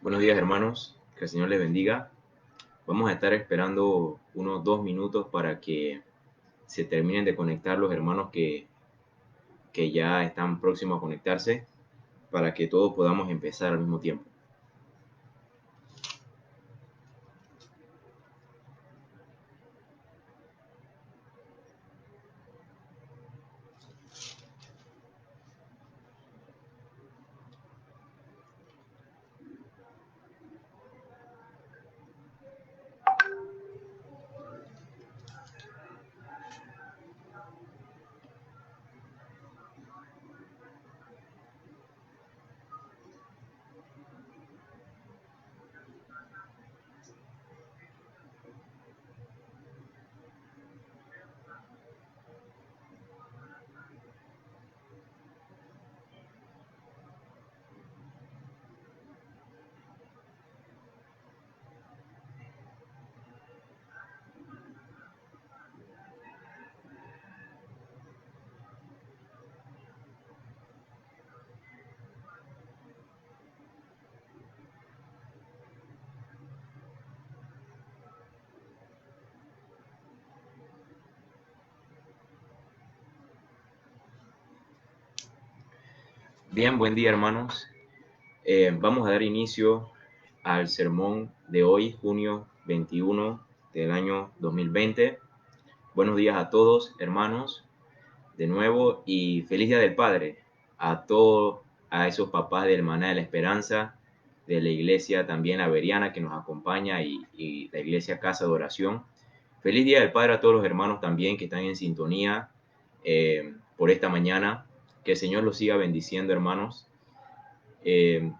Buenos días, hermanos, que el Señor les bendiga. Vamos a estar esperando unos 2 minutos para que se terminen de conectar los hermanos que ya están próximos a conectarse, para que todos podamos empezar al mismo tiempo. Bien, buen día, hermanos. Vamos a dar inicio al sermón de hoy, junio 21 del año 2020. Buenos días a todos, hermanos, de nuevo, y feliz Día del Padre a todos, a esos papás del Maná de la Esperanza, de la iglesia también averiana que nos acompaña y la iglesia Casa de Oración. Feliz Día del Padre a todos los hermanos también que están en sintonía por esta mañana. Que el Señor los siga bendiciendo, hermanos.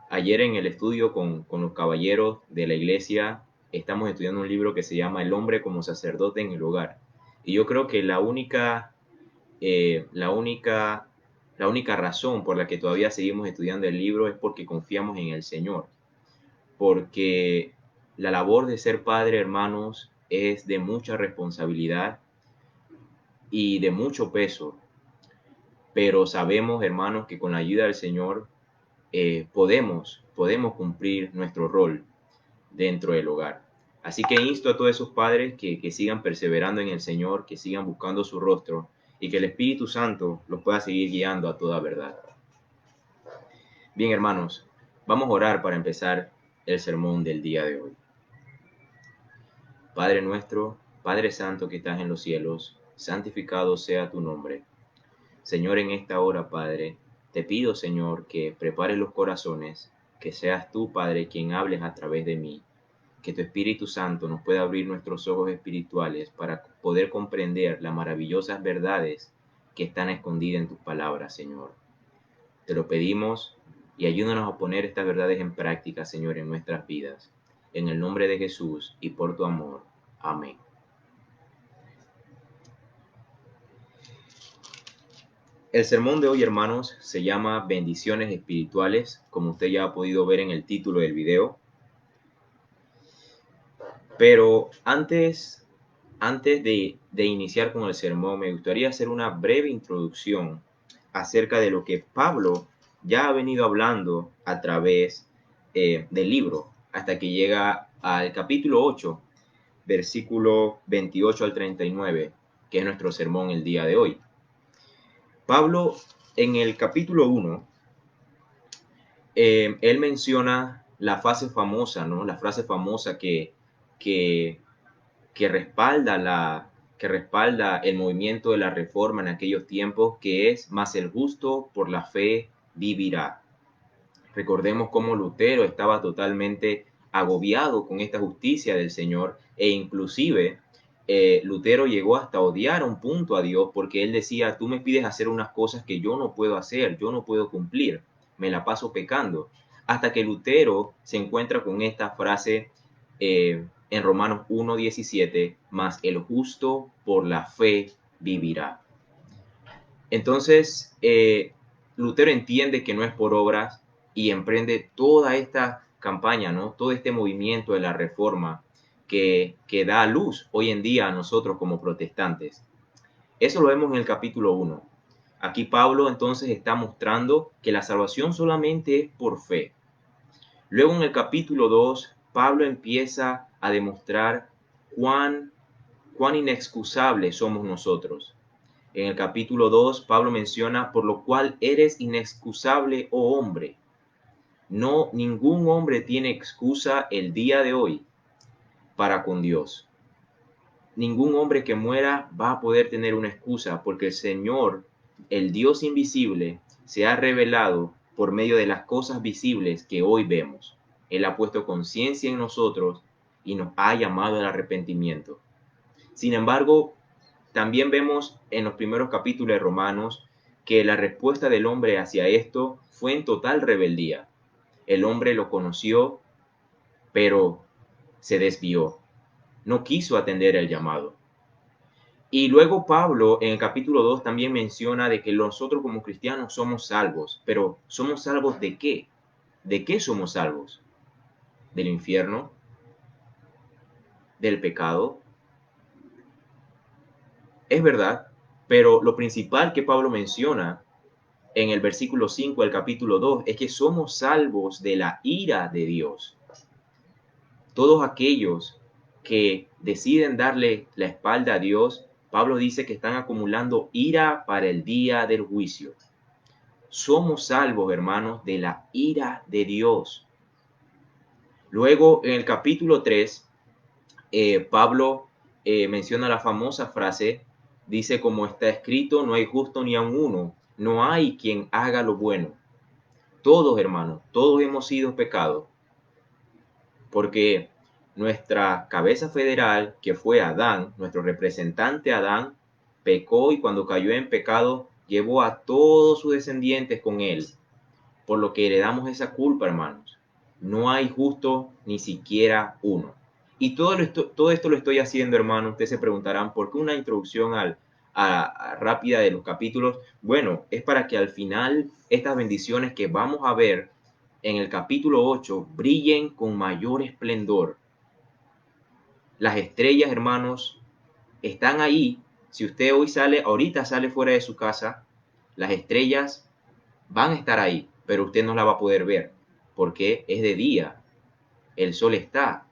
Ayer en el estudio con los caballeros de la iglesia estamos estudiando un libro que se llama El hombre como sacerdote en el hogar. Y yo creo que eh, la única, la única razón por la que todavía seguimos estudiando el libro es porque confiamos en el Señor. Porque la labor de ser padre, hermanos, es de mucha responsabilidad y de mucho peso. Pero sabemos, hermanos, que con la ayuda del Señor podemos cumplir nuestro rol dentro del hogar. Así que insto a todos esos padres que sigan perseverando en el Señor, que sigan buscando su rostro y que el Espíritu Santo los pueda seguir guiando a toda verdad. Bien, hermanos, vamos a orar para empezar el sermón del día de hoy. Padre nuestro, Padre Santo que estás en los cielos, santificado sea tu nombre. Señor, en esta hora, Padre, te pido, Señor, que prepares los corazones, que seas tú, Padre, quien hables a través de mí, que tu Espíritu Santo nos pueda abrir nuestros ojos espirituales para poder comprender las maravillosas verdades que están escondidas en tus palabras, Señor. Te lo pedimos y ayúdanos a poner estas verdades en práctica, Señor, en nuestras vidas. En el nombre de Jesús y por tu amor. Amén. El sermón de hoy, hermanos, se llama Bendiciones Espirituales, como usted ya ha podido ver en el título del video. Pero antes de iniciar con el sermón, me gustaría hacer una breve introducción acerca de lo que Pablo ya ha venido hablando a través del libro, hasta que llega al capítulo 8, versículo 28 al 39, que es nuestro sermón el día de hoy. Pablo, en el capítulo 1, él menciona la frase famosa, ¿no? La frase famosa que, que respalda que respalda el movimiento de la reforma en aquellos tiempos, que es: más el justo por la fe vivirá. Recordemos cómo Lutero estaba totalmente agobiado con esta justicia del Señor, e inclusive Lutero llegó hasta odiar a un punto a Dios, porque él decía: tú me pides hacer unas cosas que yo no puedo hacer, yo no puedo cumplir, me la paso pecando. Hasta que Lutero se encuentra con esta frase en Romanos 1:17: más el justo por la fe vivirá. Entonces, Lutero entiende que no es por obras y emprende toda esta campaña, ¿no? Todo este movimiento de la reforma que da luz hoy en día a nosotros como protestantes. Eso lo vemos en el capítulo 1. Aquí Pablo entonces está mostrando que la salvación solamente es por fe. Luego en el capítulo 2, Pablo empieza a demostrar cuán inexcusables somos nosotros. En el capítulo 2, Pablo menciona, por lo cual eres inexcusable, oh hombre. No, ningún hombre tiene excusa el día de hoy para con Dios. Ningún hombre que muera va a poder tener una excusa porque el Señor, el Dios invisible, se ha revelado por medio de las cosas visibles que hoy vemos. Él ha puesto conciencia en nosotros y nos ha llamado al arrepentimiento. Sin embargo, también vemos en los primeros capítulos de Romanos que la respuesta del hombre hacia esto fue en total rebeldía. El hombre lo conoció, pero se desvió. No quiso atender el llamado. Y luego Pablo en el capítulo 2 también menciona de que nosotros como cristianos somos salvos, pero ¿somos salvos de qué? ¿De qué somos salvos? ¿Del infierno? ¿Del pecado? Es verdad, pero lo principal que Pablo menciona en el versículo 5 del capítulo 2 es que somos salvos de la ira de Dios. Todos aquellos que deciden darle la espalda a Dios, Pablo dice que están acumulando ira para el día del juicio. Somos salvos, hermanos, de la ira de Dios. Luego, en el capítulo 3, Pablo menciona la famosa frase, dice, como está escrito, no hay justo ni aun uno, no hay quien haga lo bueno. Todos, hermanos, todos hemos sido pecados, porque nuestra cabeza federal, que fue Adán, nuestro representante Adán, pecó y cuando cayó en pecado, llevó a todos sus descendientes con él, por lo que heredamos esa culpa, hermanos. No hay justo ni siquiera uno. Y todo esto lo estoy haciendo, hermanos. Ustedes se preguntarán, ¿por qué una introducción rápida de los capítulos? Bueno, es para que al final estas bendiciones que vamos a ver en el capítulo 8 brillen con mayor esplendor. Las estrellas, hermanos, están ahí. Si usted ahorita sale fuera de su casa, las estrellas van a estar ahí, pero usted no la va a poder ver porque es de día, el sol está.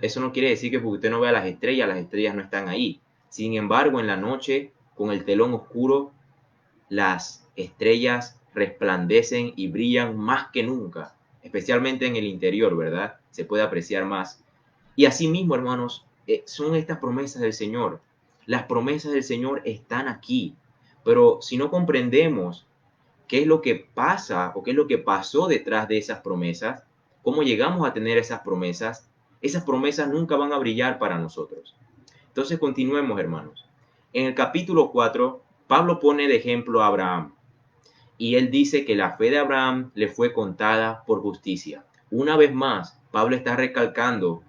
Eso no quiere decir que porque usted no vea las estrellas no están ahí. Sin embargo, en la noche, con el telón oscuro, las estrellas resplandecen y brillan más que nunca, especialmente en el interior, ¿verdad? Se puede apreciar más. Y asimismo, hermanos, son estas promesas del Señor. Las promesas del Señor están aquí, pero si no comprendemos qué es lo que pasa o qué es lo que pasó detrás de esas promesas, cómo llegamos a tener esas promesas nunca van a brillar para nosotros. Entonces continuemos, hermanos. En el capítulo 4, Pablo pone de ejemplo a Abraham y él dice que la fe de Abraham le fue contada por justicia. Una vez más, Pablo está recalcando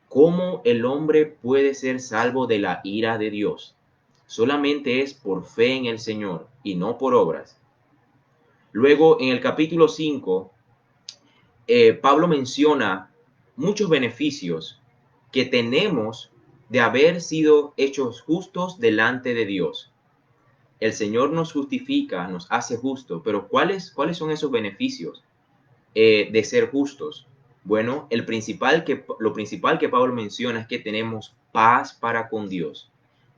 cómo el hombre puede ser salvo de la ira de Dios. Solamente es por fe en el Señor y no por obras. Luego, en el capítulo 5, Pablo menciona muchos beneficios que tenemos de haber sido hechos justos delante de Dios. El Señor nos justifica, nos hace justos, pero ¿cuáles son esos beneficios de ser justos? Bueno, lo principal que Pablo menciona es que tenemos paz para con Dios.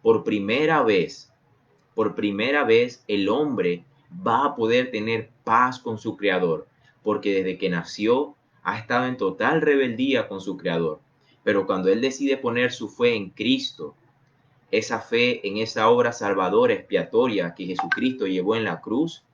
Por primera vez el hombre va a poder tener paz con su Creador, porque desde que nació ha estado en total rebeldía con su Creador. Pero cuando él decide poner su fe en Cristo, esa fe en esa obra salvadora, expiatoria que Jesucristo llevó en la cruz,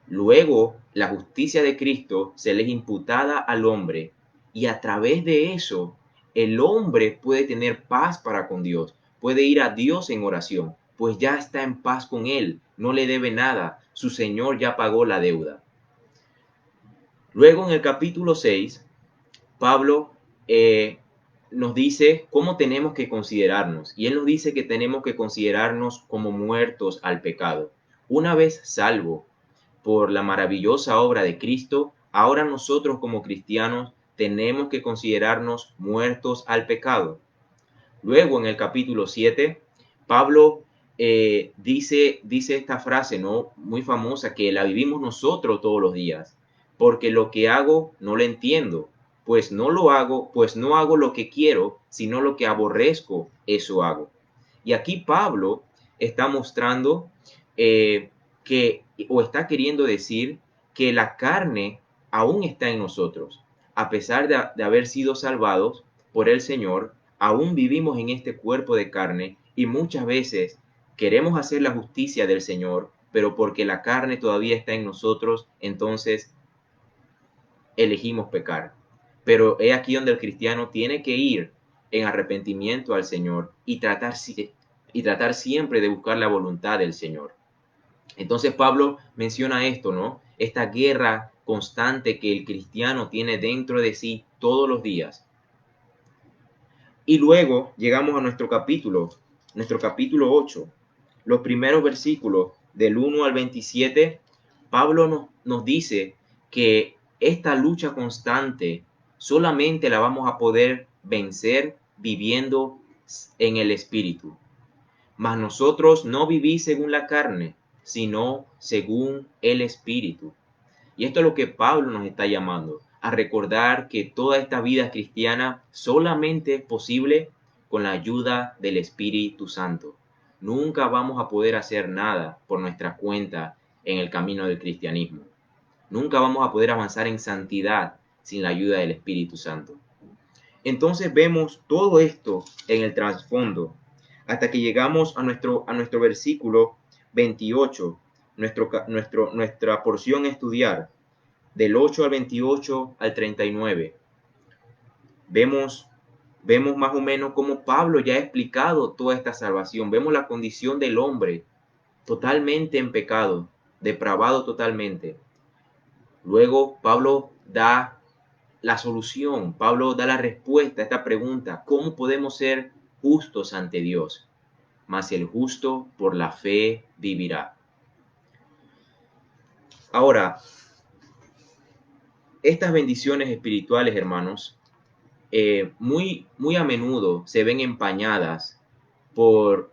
luego la justicia de Cristo se le es imputada al hombre y a través de eso el hombre puede tener paz para con Dios, puede ir a Dios en oración, pues ya está en paz con Él, no le debe nada, su Señor ya pagó la deuda. Luego en el capítulo 6, Pablo nos dice cómo tenemos que considerarnos, y él nos dice que tenemos que considerarnos como muertos al pecado. Una vez salvo por la maravillosa obra de Cristo, ahora nosotros como cristianos tenemos que considerarnos muertos al pecado. Luego en el capítulo 7, Pablo dice esta frase, ¿no?, muy famosa, que la vivimos nosotros todos los días. porque lo que hago no lo entiendo, pues no hago lo que quiero, sino lo que aborrezco, eso hago. Y aquí Pablo está mostrando que, o está queriendo decir que la carne aún está en nosotros. A pesar de haber sido salvados por el Señor, aún vivimos en este cuerpo de carne y muchas veces queremos hacer la justicia del Señor, pero porque la carne todavía está en nosotros, entonces elegimos pecar. Pero es aquí donde el cristiano tiene que ir en arrepentimiento al Señor y tratar siempre de buscar la voluntad del Señor. Entonces Pablo menciona esto, ¿no? Esta guerra constante que el cristiano tiene dentro de sí todos los días. Y luego llegamos a nuestro capítulo 8. Los primeros versículos del 1 al 27, Pablo nos dice que esta lucha constante solamente la vamos a poder vencer viviendo en el Espíritu. Mas nosotros no vivís según la carne, sino según el Espíritu. Y esto es lo que Pablo nos está llamando, a recordar que toda esta vida cristiana solamente es posible con la ayuda del Espíritu Santo. Nunca vamos a poder hacer nada por nuestra cuenta en el camino del cristianismo. Nunca vamos a poder avanzar en santidad sin la ayuda del Espíritu Santo. Entonces vemos todo esto en el trasfondo hasta que llegamos a nuestro versículo 28, nuestra porción a estudiar, del 8 al 28 al 39. Vemos más o menos cómo Pablo ya ha explicado toda esta salvación. Vemos la condición del hombre totalmente en pecado, depravado totalmente. Luego Pablo da la solución, Pablo da la respuesta a esta pregunta: ¿cómo podemos ser justos ante Dios? Mas el justo por la fe vivirá. Ahora, estas bendiciones espirituales, hermanos, muy a menudo se ven empañadas por,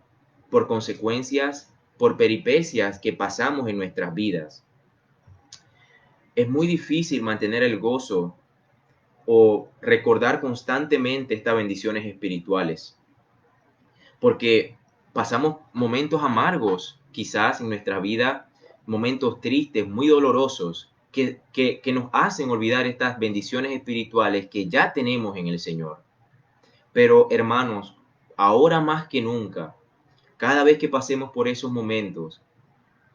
por consecuencias, por peripecias que pasamos en nuestras vidas. Es muy difícil mantener el gozo o recordar constantemente estas bendiciones espirituales, porque pasamos momentos amargos, quizás en nuestra vida, momentos tristes, muy dolorosos, que nos hacen olvidar estas bendiciones espirituales que ya tenemos en el Señor. Pero hermanos, ahora más que nunca, cada vez que pasemos por esos momentos,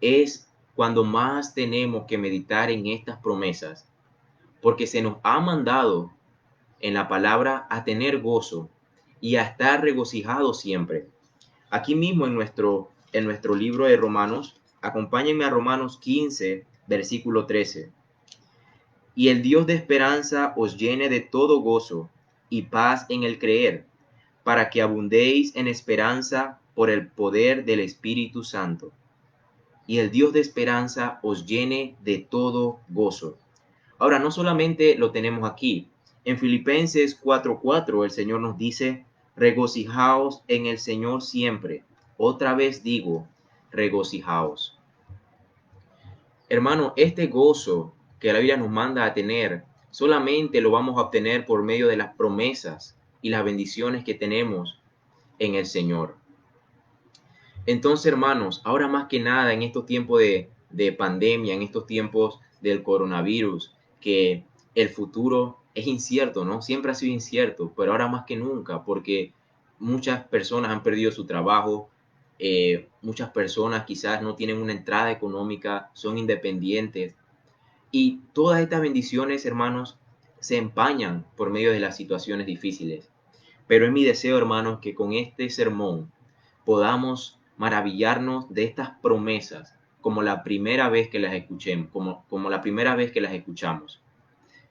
es cuando más tenemos que meditar en estas promesas, porque se nos ha mandado en la palabra a tener gozo y a estar regocijados siempre. Aquí mismo en nuestro libro de Romanos, acompáñenme a Romanos 15, versículo 13. Y el Dios de esperanza os llene de todo gozo y paz en el creer, para que abundéis en esperanza por el poder del Espíritu Santo. Y el Dios de esperanza os llene de todo gozo. Ahora, no solamente lo tenemos aquí. En Filipenses 4:4 el Señor nos dice: regocijaos en el Señor siempre. Otra vez digo, regocijaos. Hermano, este gozo que la Biblia nos manda a tener, solamente lo vamos a obtener por medio de las promesas y las bendiciones que tenemos en el Señor. Entonces, hermanos, ahora más que nada en estos tiempos de pandemia, en estos tiempos del coronavirus, que el futuro es incierto, ¿no? Siempre ha sido incierto, pero ahora más que nunca, porque muchas personas han perdido su trabajo, muchas personas quizás no tienen una entrada económica, son independientes, y todas estas bendiciones, hermanos, se empañan por medio de las situaciones difíciles. Pero es mi deseo, hermanos, que con este sermón podamos maravillarnos de estas promesas como la primera vez que las escuchemos, como la primera vez que las escuchamos.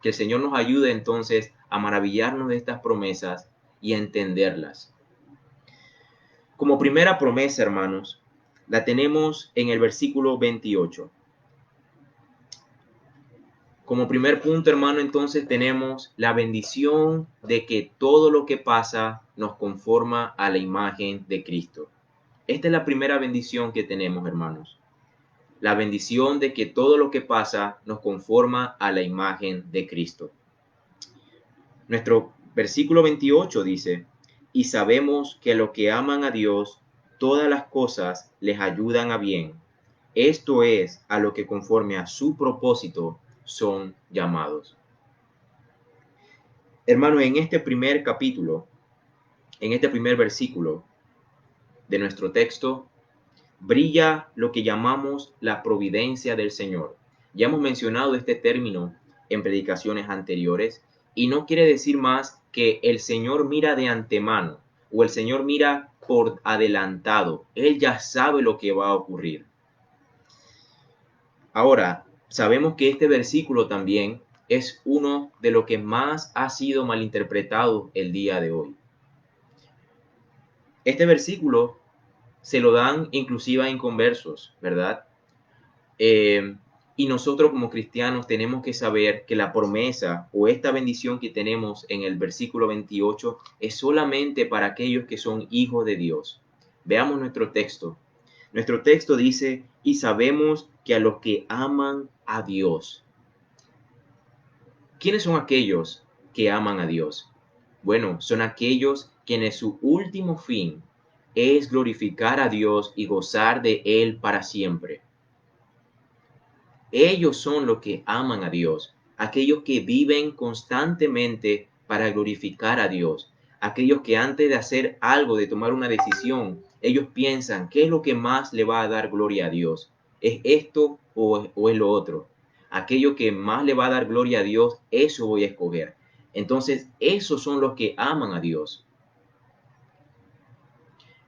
Que el Señor nos ayude entonces a maravillarnos de estas promesas y a entenderlas. Como primera promesa, hermanos, la tenemos en el versículo 28. Como primer punto, hermano, entonces tenemos la bendición de que todo lo que pasa nos conforma a la imagen de Cristo. Esta es la primera bendición que tenemos, hermanos. la bendición de que todo lo que pasa nos conforma a la imagen de Cristo. Nuestro versículo 28 dice, y sabemos que a los que aman a Dios, todas las cosas les ayudan a bien. Esto es, a lo que conforme a su propósito son llamados. Hermanos, en este primer capítulo, en este primer versículo de nuestro texto, brilla lo que llamamos la providencia del Señor. Ya hemos mencionado este término en predicaciones anteriores y no quiere decir más que el Señor mira de antemano o el Señor mira por adelantado. Él ya sabe lo que va a ocurrir. Ahora, sabemos que este versículo también es uno de lo que más ha sido malinterpretado el día de hoy. Este versículo se lo dan inclusive a inconversos, ¿verdad? Y nosotros como cristianos tenemos que saber que la promesa o esta bendición que tenemos en el versículo 28 es solamente para aquellos que son hijos de Dios. Veamos nuestro texto. Nuestro texto dice, y sabemos que a los que aman a Dios. ¿Quiénes son aquellos que aman a Dios? Bueno, son aquellos quienes su último fin es glorificar a Dios y gozar de Él para siempre. Ellos son los que aman a Dios, aquellos que viven constantemente para glorificar a Dios, aquellos que antes de hacer algo, de tomar una decisión, ellos piensan, ¿qué es lo que más le va a dar gloria a Dios? ¿Es esto o es lo otro? Aquello que más le va a dar gloria a Dios, eso voy a escoger. Entonces, esos son los que aman a Dios.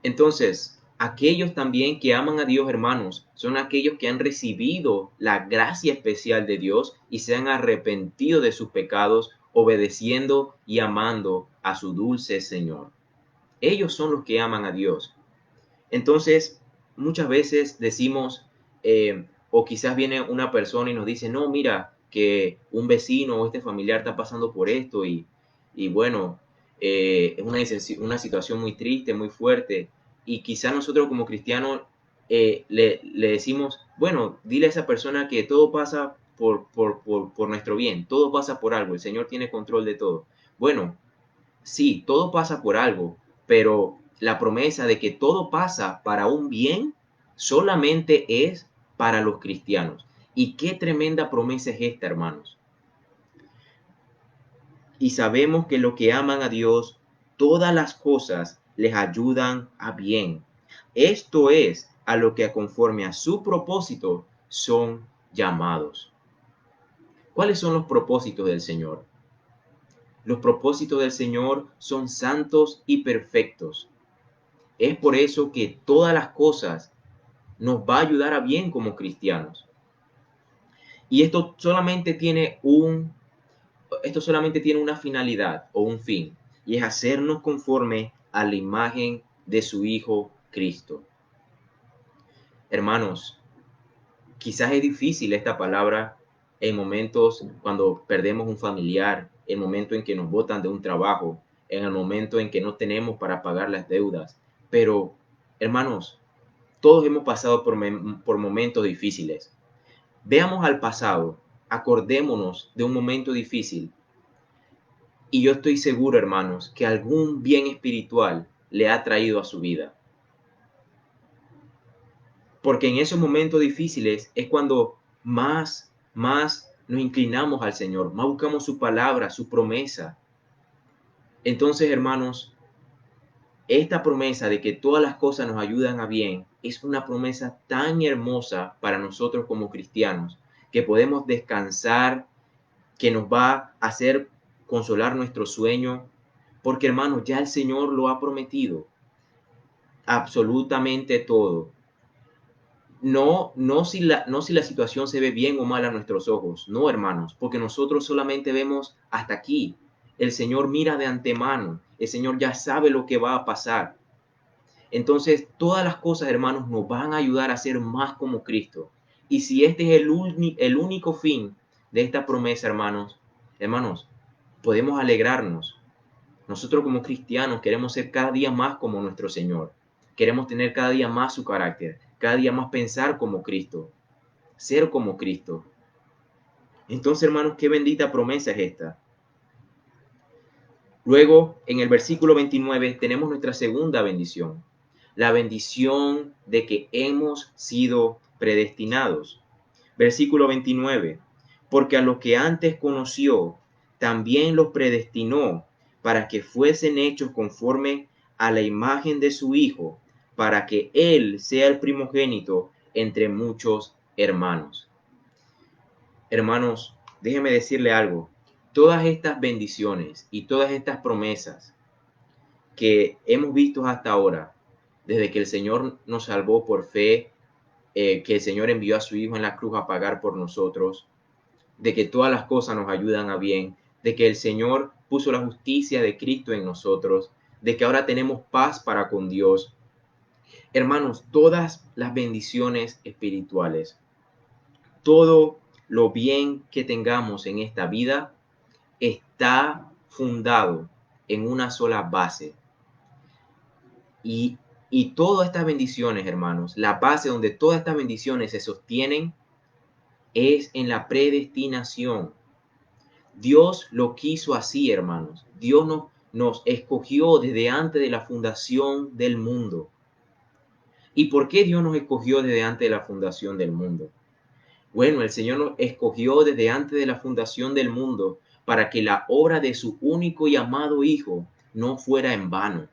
Entonces, aquellos también que aman a Dios, hermanos, son aquellos que han recibido la gracia especial de Dios y se han arrepentido de sus pecados, obedeciendo y amando a su dulce Señor. Ellos son los que aman a Dios. Entonces, muchas veces decimos, o quizás viene una persona y nos dice, no, mira, que un vecino o este familiar está pasando por esto y bueno, es una situación muy triste, muy fuerte. Y quizás nosotros como cristianos le decimos, bueno, dile a esa persona que todo pasa por nuestro bien, todo pasa por algo, el Señor tiene control de todo. Bueno, sí, todo pasa por algo, pero la promesa de que todo pasa para un bien solamente es para los cristianos. Y qué tremenda promesa es esta, hermanos. Y sabemos que los que aman a Dios, todas las cosas les ayudan a bien. Esto es a lo que conforme a su propósito son llamados. ¿Cuáles son los propósitos del Señor? Los propósitos del Señor son santos y perfectos. Es por eso que todas las cosas nos va a ayudar a bien como cristianos. Y esto solamente tiene una finalidad o un fin, y es hacernos conforme a la imagen de su Hijo Cristo. Hermanos, quizás es difícil esta palabra en momentos cuando perdemos un familiar, en el momento en que nos botan de un trabajo, en el momento en que no tenemos para pagar las deudas. Pero, hermanos, todos hemos pasado por momentos difíciles. Veamos al pasado, acordémonos de un momento difícil y yo estoy seguro, hermanos, que algún bien espiritual le ha traído a su vida. Porque en esos momentos difíciles es cuando más nos inclinamos al Señor, más buscamos su palabra, su promesa. Entonces, hermanos, esta promesa de que todas las cosas nos ayudan a bien es una promesa tan hermosa para nosotros como cristianos, que podemos descansar, que nos va a hacer consolar nuestro sueño, porque hermanos, ya el Señor lo ha prometido, absolutamente todo. No si la situación se ve bien o mal a nuestros ojos, no hermanos, porque nosotros solamente vemos hasta aquí. El Señor mira de antemano, el Señor ya sabe lo que va a pasar. Entonces, todas las cosas, hermanos, nos van a ayudar a ser más como Cristo. Y si este es el único fin de esta promesa, hermanos, podemos alegrarnos. Nosotros como cristianos queremos ser cada día más como nuestro Señor. Queremos tener cada día más su carácter, cada día más pensar como Cristo. ser como Cristo. Entonces, hermanos, qué bendita promesa es esta. Luego, en el versículo 29, tenemos nuestra segunda bendición, la bendición de que hemos sido predestinados. Versículo 29, porque a los que antes conoció, también los predestinó para que fuesen hechos conforme a la imagen de su Hijo, para que Él sea el primogénito entre muchos hermanos. Hermanos, déjeme decirle algo. Todas estas bendiciones y todas estas promesas que hemos visto hasta ahora, desde que el Señor nos salvó por fe, que el Señor envió a su Hijo en la cruz a pagar por nosotros, de que todas las cosas nos ayudan a bien, de que el Señor puso la justicia de Cristo en nosotros, de que ahora tenemos paz para con Dios. Hermanos, todas las bendiciones espirituales, todo lo bien que tengamos en esta vida está fundado en una sola base. Y todas estas bendiciones, hermanos, la base donde todas estas bendiciones se sostienen es en la predestinación. Dios lo quiso así, hermanos. Dios nos escogió desde antes de la fundación del mundo. ¿Y por qué Dios nos escogió desde antes de la fundación del mundo? Bueno, el Señor nos escogió desde antes de la fundación del mundo para que la obra de su único y amado Hijo no fuera en vano,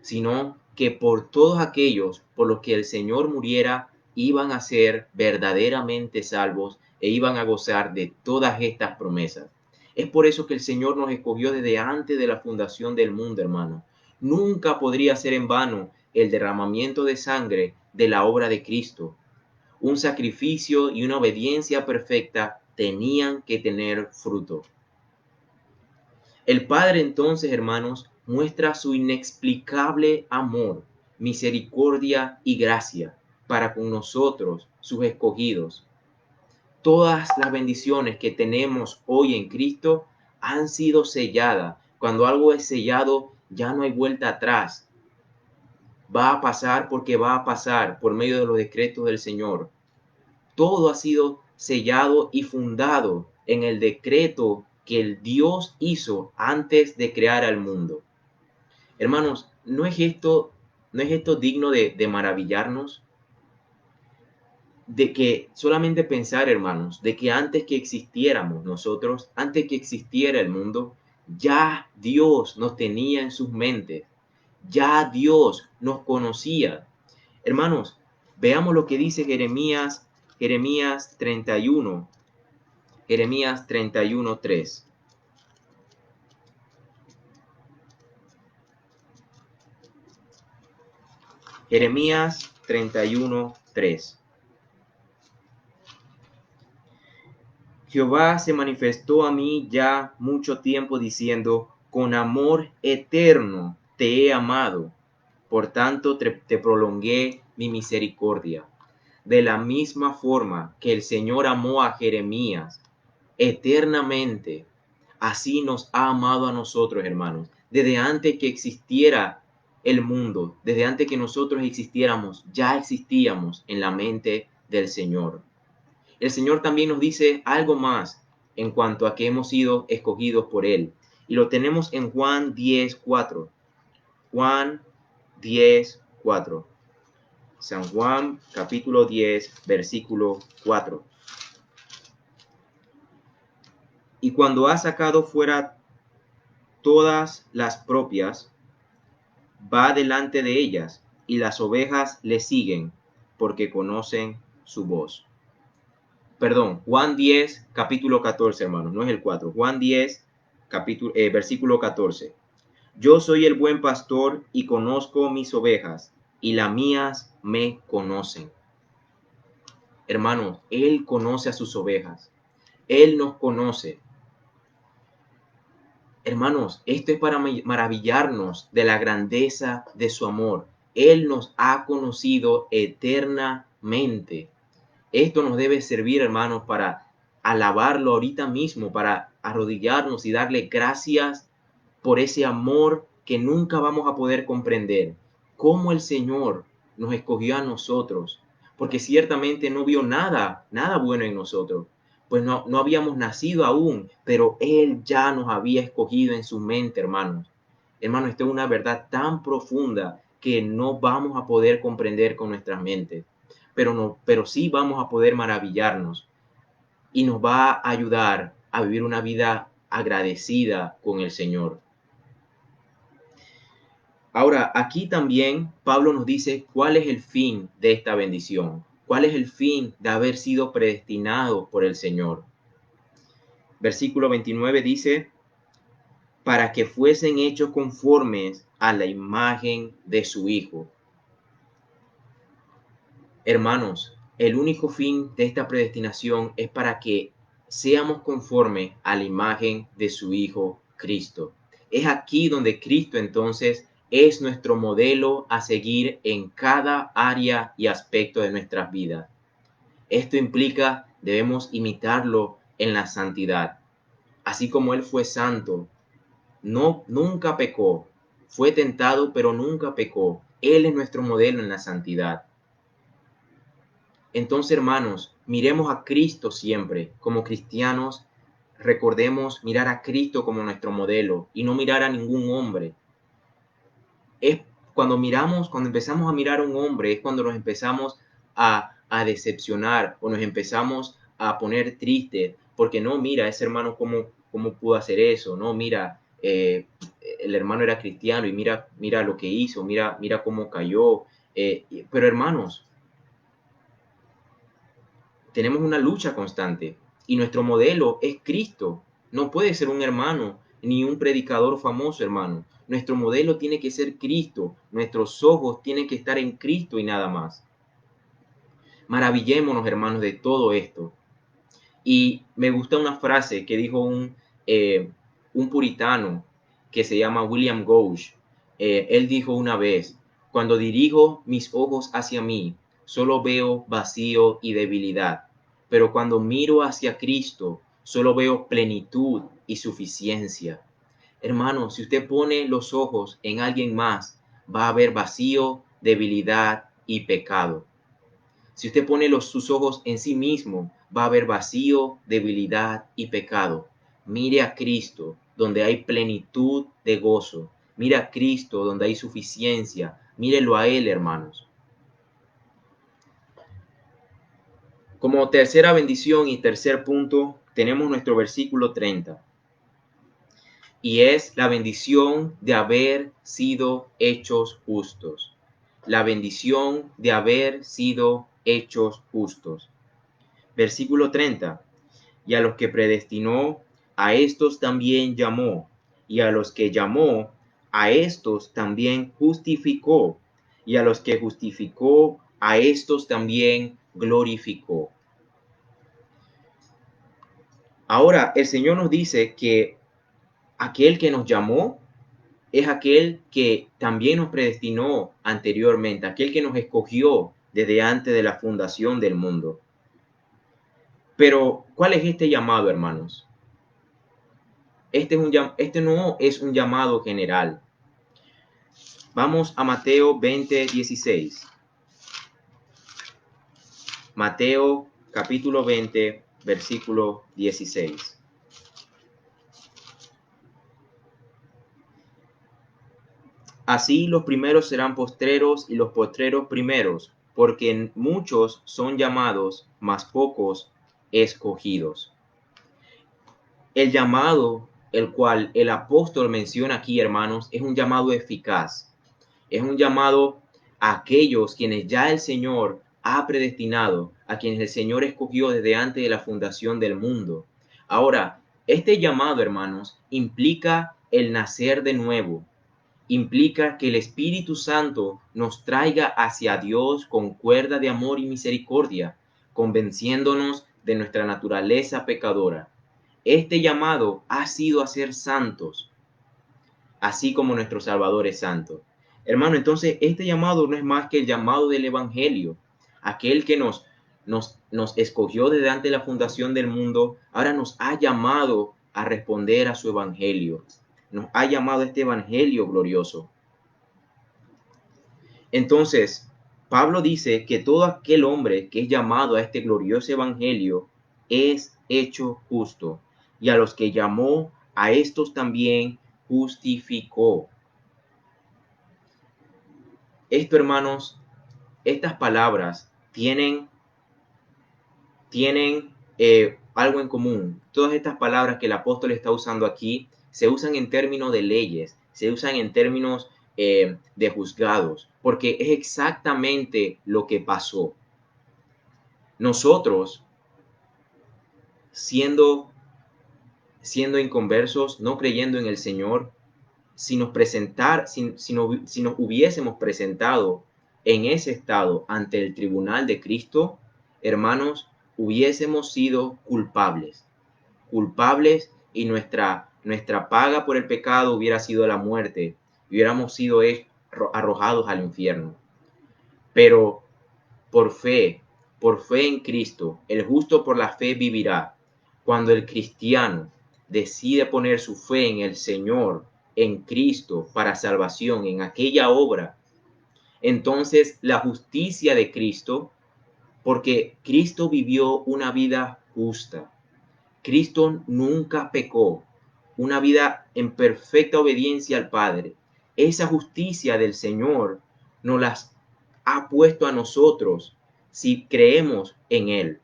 sino que por todos aquellos por los que el Señor muriera iban a ser verdaderamente salvos e iban a gozar de todas estas promesas. Es por eso que el Señor nos escogió desde antes de la fundación del mundo, hermano. Nunca podría ser en vano el derramamiento de sangre de la obra de Cristo. Un sacrificio y una obediencia perfecta tenían que tener fruto. El Padre entonces, hermanos, muestra su inexplicable amor, misericordia y gracia para con nosotros, sus escogidos. Todas las bendiciones que tenemos hoy en Cristo han sido selladas. Cuando algo es sellado, ya no hay vuelta atrás. Va a pasar porque va a pasar por medio de los decretos del Señor. Todo ha sido sellado y fundado en el decreto que el Dios hizo antes de crear al mundo. Hermanos, no es esto digno de maravillarnos? De que solamente pensar, hermanos, de que antes que existiéramos nosotros, antes que existiera el mundo, ya Dios nos tenía en sus mentes, ya Dios nos conocía. Hermanos, veamos lo que dice Jeremías 31, Jeremías 31, 3. Jeremías 31, 3. Jehová se manifestó a mí ya mucho tiempo diciendo, con amor eterno te he amado, por tanto te prolongué mi misericordia. De la misma forma que el Señor amó a Jeremías eternamente, así nos ha amado a nosotros, hermanos. Desde antes que existiera el mundo, desde antes que nosotros existiéramos, ya existíamos en la mente del Señor. El Señor también nos dice algo más en cuanto a que hemos sido escogidos por Él. Y lo tenemos en Juan 10:4. Juan 10:4. San Juan capítulo 10, versículo 4. Y cuando ha sacado fuera todas las propias, va delante de ellas, y las ovejas le siguen, porque conocen su voz. Perdón, Juan 10, capítulo 14, hermanos, no es el 4. Juan 10, versículo 14. Yo soy el buen pastor y conozco mis ovejas, y las mías me conocen. Hermanos, Él conoce a sus ovejas. Él nos conoce. Hermanos, esto es para maravillarnos de la grandeza de su amor. Él nos ha conocido eternamente. Esto nos debe servir, hermanos, para alabarlo ahorita mismo, para arrodillarnos y darle gracias por ese amor que nunca vamos a poder comprender. Cómo el Señor nos escogió a nosotros porque ciertamente no vio nada bueno en nosotros, pues no habíamos nacido aún, pero Él ya nos había escogido en su mente, hermanos. Hermanos, esto es una verdad tan profunda que no vamos a poder comprender con nuestras mentes, pero sí vamos a poder maravillarnos y nos va a ayudar a vivir una vida agradecida con el Señor. Ahora, aquí también Pablo nos dice cuál es el fin de esta bendición, cuál es el fin de haber sido predestinados por el Señor. Versículo 29 dice, para que fuesen hechos conformes a la imagen de su Hijo. Hermanos, el único fin de esta predestinación es para que seamos conformes a la imagen de su Hijo Cristo. Es aquí donde Cristo entonces es nuestro modelo a seguir en cada área y aspecto de nuestras vidas. Esto implica debemos imitarlo en la santidad. Así como Él fue santo, nunca pecó, fue tentado pero nunca pecó. Él es nuestro modelo en la santidad. Entonces, hermanos, miremos a Cristo siempre. Como cristianos, recordemos mirar a Cristo como nuestro modelo y no mirar a ningún hombre. Es cuando empezamos a mirar a un hombre, es cuando nos empezamos a decepcionar o nos empezamos a poner tristes, porque no, mira, ese hermano cómo pudo hacer eso, no, mira, el hermano era cristiano y mira lo que hizo, mira cómo cayó. Pero hermanos, tenemos una lucha constante y nuestro modelo es Cristo. No puede ser un hermano ni un predicador famoso, hermano. Nuestro modelo tiene que ser Cristo. Nuestros ojos tienen que estar en Cristo y nada más. Maravillémonos, hermanos, de todo esto. Y me gusta una frase que dijo un puritano que se llama William Gouge. Él dijo una vez, cuando dirijo mis ojos hacia mí, solo veo vacío y debilidad, pero cuando miro hacia Cristo, solo veo plenitud y suficiencia. Hermano, si usted pone los ojos en alguien más, va a haber vacío, debilidad y pecado. Si usted pone sus ojos en sí mismo, va a haber vacío, debilidad y pecado. Mire a Cristo, donde hay plenitud de gozo. Mire a Cristo, donde hay suficiencia. Mírelo a Él, hermanos. Como tercera bendición y tercer punto, tenemos nuestro versículo 30. Y es la bendición de haber sido hechos justos. La bendición de haber sido hechos justos. Versículo 30. Y a los que predestinó, a estos también llamó. Y a los que llamó, a estos también justificó. Y a los que justificó, a estos también glorificó. Ahora, el Señor nos dice que aquel que nos llamó es aquel que también nos predestinó anteriormente, aquel que nos escogió desde antes de la fundación del mundo. Pero, ¿cuál es este llamado, hermanos? Este no es un llamado general. Vamos a Mateo 20:16. Mateo capítulo 20, versículo 16. Así los primeros serán postreros y los postreros primeros, porque muchos son llamados, mas pocos escogidos. El llamado, el cual el apóstol menciona aquí, hermanos, es un llamado eficaz. Es un llamado a aquellos quienes ya el Señor ha predestinado, a quienes el Señor escogió desde antes de la fundación del mundo. Ahora, este llamado, hermanos, implica el nacer de nuevo. Implica que el Espíritu Santo nos traiga hacia Dios con cuerda de amor y misericordia, convenciéndonos de nuestra naturaleza pecadora. Este llamado ha sido a ser santos, así como nuestro Salvador es santo. Hermano, entonces este llamado no es más que el llamado del Evangelio. Aquel que nos escogió desde antes de la fundación del mundo, ahora nos ha llamado a responder a su Evangelio. Nos ha llamado a este Evangelio glorioso. Entonces, Pablo dice que todo aquel hombre que es llamado a este glorioso evangelio es hecho justo, y a los que llamó, a estos también justificó. Esto, hermanos, estas palabras tienen algo en común. Todas estas palabras que el apóstol está usando aquí se usan en términos de leyes, se usan en términos de juzgados, porque es exactamente lo que pasó. Nosotros, siendo inconversos, no creyendo en el Señor, si nos hubiésemos presentado en ese estado ante el tribunal de Cristo, hermanos, hubiésemos sido culpables y nuestra paga por el pecado hubiera sido la muerte, y hubiéramos sido arrojados al infierno. Pero por fe en Cristo, el justo por la fe vivirá. Cuando el cristiano decide poner su fe en el Señor, en Cristo, para salvación, en aquella obra, entonces la justicia de Cristo, porque Cristo vivió una vida justa. Cristo nunca pecó, una vida en perfecta obediencia al Padre. Esa justicia del Señor nos las ha puesto a nosotros si creemos en Él.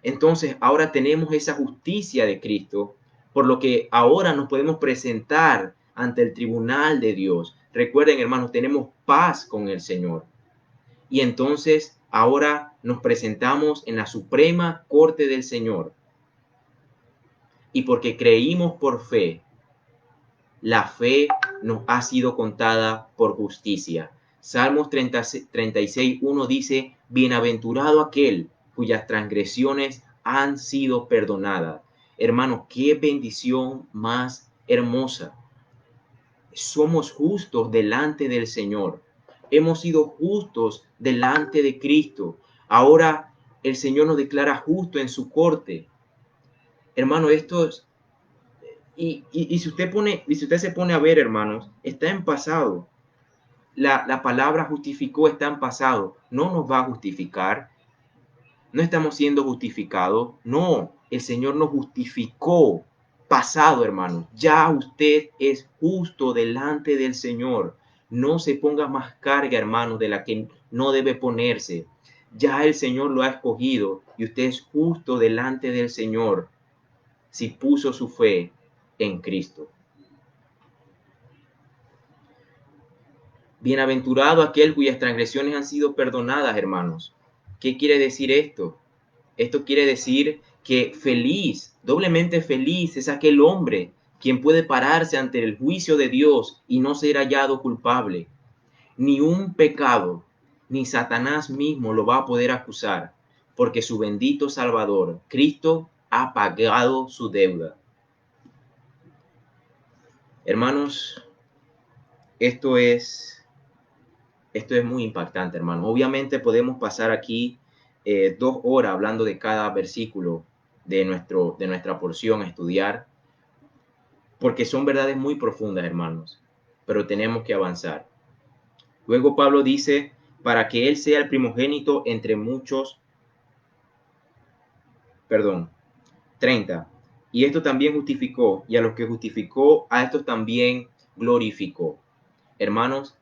Entonces ahora tenemos esa justicia de Cristo, por lo que ahora nos podemos presentar ante el tribunal de Dios. Recuerden, hermanos, tenemos paz con el Señor. Y entonces ahora nos presentamos en la suprema corte del Señor. Y porque creímos por fe, la fe nos ha sido contada por justicia. Salmos 36:1 dice, bienaventurado aquel cuyas transgresiones han sido perdonadas. Hermano, qué bendición más hermosa. Somos justos delante del Señor. Hemos sido justos delante de Cristo. Ahora el Señor nos declara justo en su corte. Hermano, esto es... Y si usted se pone a ver, hermanos, está en pasado. La palabra justificó está en pasado. No nos va a justificar. No estamos siendo justificados. No, el Señor nos justificó. Pasado, hermanos. Ya usted es justo delante del Señor. No se ponga más carga, hermanos, de la que no debe ponerse. Ya el Señor lo ha escogido y usted es justo delante del Señor si puso su fe en Cristo. Bienaventurado aquel cuyas transgresiones han sido perdonadas, hermanos. ¿Qué quiere decir esto? Esto quiere decir que feliz, doblemente feliz es aquel hombre quien puede pararse ante el juicio de Dios y no ser hallado culpable. Ni un pecado, ni Satanás mismo lo va a poder acusar, porque su bendito Salvador, Cristo, ha pagado su deuda. Hermanos, esto es muy impactante, hermano. Obviamente podemos pasar aquí 2 horas hablando de cada versículo de nuestra porción a estudiar, porque son verdades muy profundas, hermanos, pero tenemos que avanzar. Luego Pablo dice, para que Él sea el primogénito entre muchos, 30. Y esto también justificó, y a los que justificó, a estos también glorificó. Hermanos,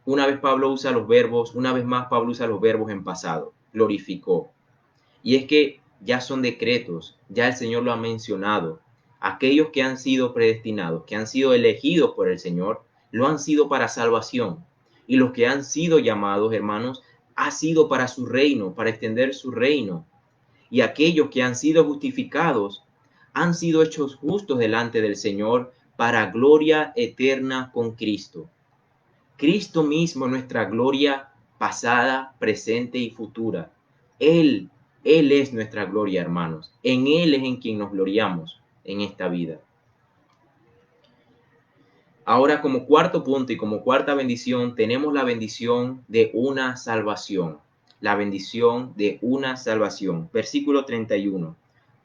una vez más Pablo usa los verbos en pasado, glorificó. Y es que ya son decretos, ya el Señor lo ha mencionado. Aquellos que han sido predestinados, que han sido elegidos por el Señor, lo han sido para salvación. Y los que han sido llamados, hermanos, ha sido para su reino, para extender su reino. Y aquellos que han sido justificados, han sido hechos justos delante del Señor para gloria eterna con Cristo. Cristo mismo, nuestra gloria pasada, presente y futura. Él es nuestra gloria, hermanos. En Él es en quien nos gloriamos en esta vida. Ahora, como cuarto punto y como cuarta bendición, tenemos la bendición de una salvación. La bendición de una salvación. Versículo 31.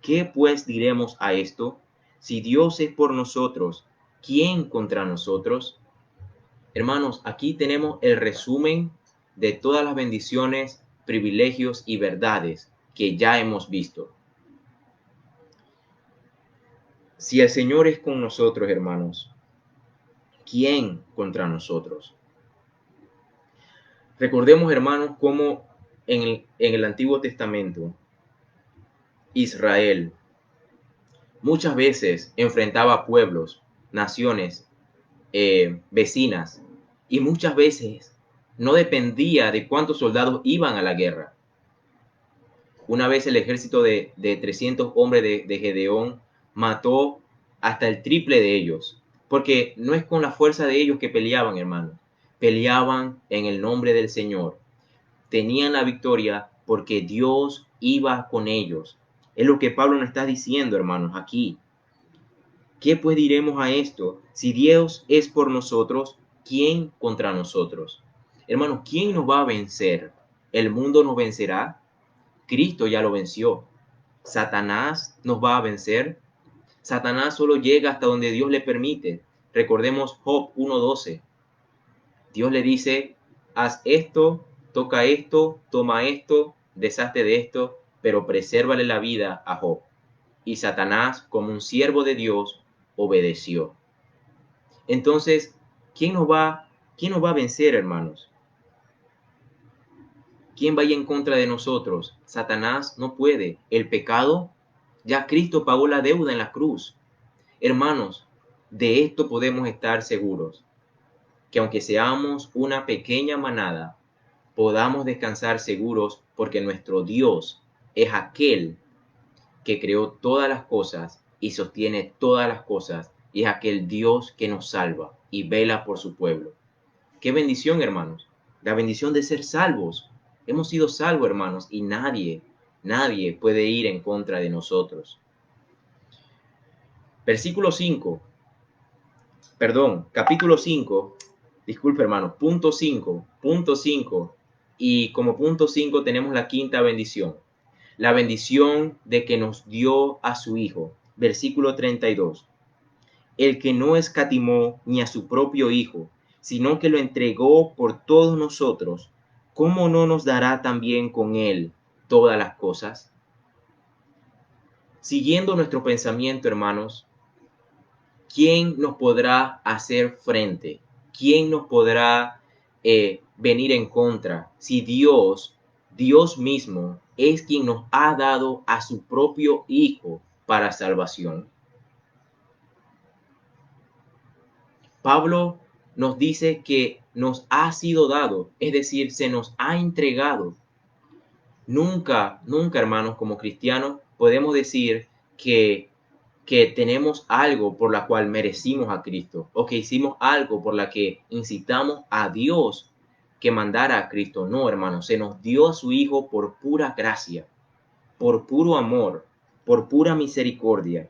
¿Qué pues diremos a esto? Si Dios es por nosotros, ¿quién contra nosotros? Hermanos, aquí tenemos el resumen de todas las bendiciones, privilegios y verdades que ya hemos visto. Si el Señor es con nosotros, hermanos, ¿quién contra nosotros? Recordemos, hermanos, cómo en el Antiguo Testamento Israel muchas veces enfrentaba pueblos, naciones, vecinas, y muchas veces no dependía de cuántos soldados iban a la guerra. Una vez el ejército de 300 hombres de Gedeón mató hasta el triple de ellos, porque no es con la fuerza de ellos que peleaban, hermano, peleaban en el nombre del Señor. Tenían la victoria porque Dios iba con ellos. Es lo que Pablo nos está diciendo, hermanos, aquí. ¿Qué pues diremos a esto? Si Dios es por nosotros, ¿quién contra nosotros? Hermanos, ¿quién nos va a vencer? ¿El mundo nos vencerá? Cristo ya lo venció. ¿Satanás nos va a vencer? Satanás solo llega hasta donde Dios le permite. Recordemos Job 1:12. Dios le dice, haz esto, toca esto, toma esto, deshazte de esto, pero presérvale la vida a Job. Y Satanás, como un siervo de Dios, obedeció. Entonces, quién nos va a vencer, hermanos? ¿Quién vaya en contra de nosotros? Satanás no puede. El pecado, ya Cristo pagó la deuda en la cruz. Hermanos, de esto podemos estar seguros, que aunque seamos una pequeña manada, podamos descansar seguros porque nuestro Dios es aquel que creó todas las cosas y sostiene todas las cosas, y es aquel Dios que nos salva y vela por su pueblo. Qué bendición, hermanos, la bendición de ser salvos. Hemos sido salvos, hermanos, y nadie puede ir en contra de nosotros. Versículo 5, perdón, capítulo 5, disculpe, hermanos, punto 5, y como punto 5 tenemos la quinta bendición, la bendición de que nos dio a su Hijo. Versículo 32. El que no escatimó ni a su propio Hijo, sino que lo entregó por todos nosotros, ¿cómo no nos dará también con él todas las cosas? Siguiendo nuestro pensamiento, hermanos, ¿quién nos podrá hacer frente? ¿Quién nos podrá venir en contra? Si Dios mismo, es quien nos ha dado a su propio Hijo para salvación. Pablo nos dice que nos ha sido dado, es decir, se nos ha entregado. Nunca, hermanos, como cristianos, podemos decir que tenemos algo por la cual merecimos a Cristo, o que hicimos algo por la que incitamos a Dios que mandara a Cristo. No, hermanos, se nos dio a su Hijo por pura gracia, por puro amor, por pura misericordia.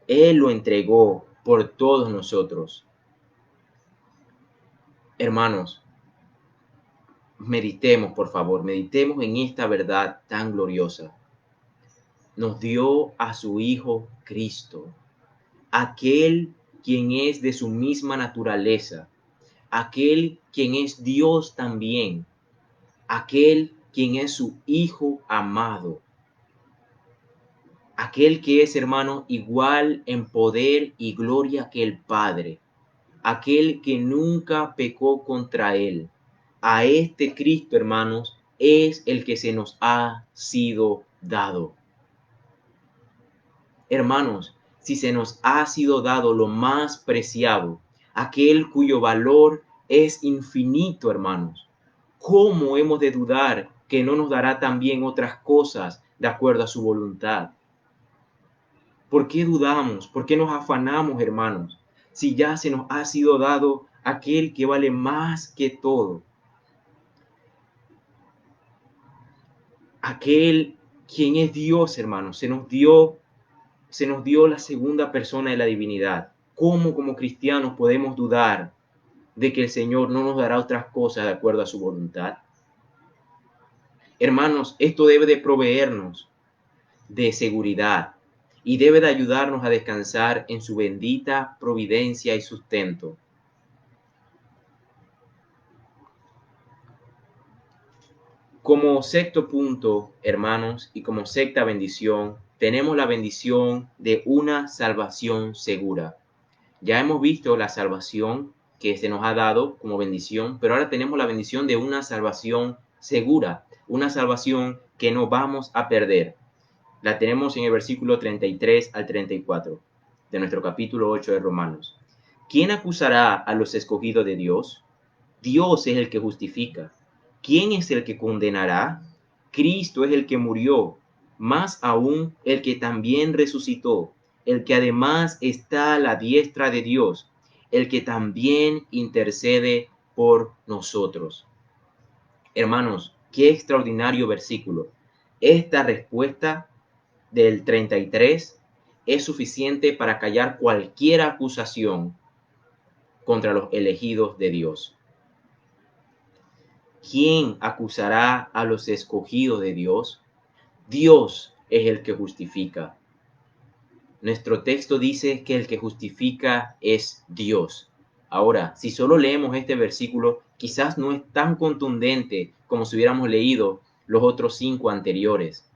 Él lo entregó por todos nosotros. Hermanos, meditemos, por favor, meditemos en esta verdad tan gloriosa. Nos dio a su Hijo Cristo, aquel quien es de su misma naturaleza, aquel quien es Dios también, aquel quien es su Hijo amado, aquel que es, hermano, igual en poder y gloria que el Padre, aquel que nunca pecó contra él. A este Cristo, hermanos, es el que se nos ha sido dado. Hermanos, si se nos ha sido dado lo más preciado, aquel cuyo valor es infinito, hermanos, ¿cómo hemos de dudar que no nos dará también otras cosas de acuerdo a su voluntad? ¿Por qué dudamos? ¿Por qué nos afanamos, hermanos? Si ya se nos ha sido dado aquel que vale más que todo, aquel quien es Dios, hermanos, se nos dio la segunda persona de la divinidad. ¿Cómo como cristianos podemos dudar de que el Señor no nos dará otras cosas de acuerdo a su voluntad? Hermanos, esto debe de proveernos de seguridad y debe de ayudarnos a descansar en su bendita providencia y sustento. Como sexto punto, hermanos, y como sexta bendición, tenemos la bendición de una salvación segura. Ya hemos visto la salvación que se nos ha dado como bendición, pero ahora tenemos la bendición de una salvación segura, una salvación que no vamos a perder. La tenemos en el versículo 33 al 34 de nuestro capítulo 8 de Romanos. ¿Quién acusará a los escogidos de Dios? Dios es el que justifica. ¿Quién es el que condenará? Cristo es el que murió, más aún el que también resucitó, el que además está a la diestra de Dios, el que también intercede por nosotros. Hermanos, qué extraordinario versículo. Esta respuesta del 33 es suficiente para callar cualquier acusación contra los elegidos de Dios. ¿Quién acusará a los escogidos de Dios? Dios es el que justifica. Nuestro texto dice que el que justifica es Dios. Ahora, si solo leemos este versículo, quizás no es tan contundente como si hubiéramos leído los otros 5 anteriores.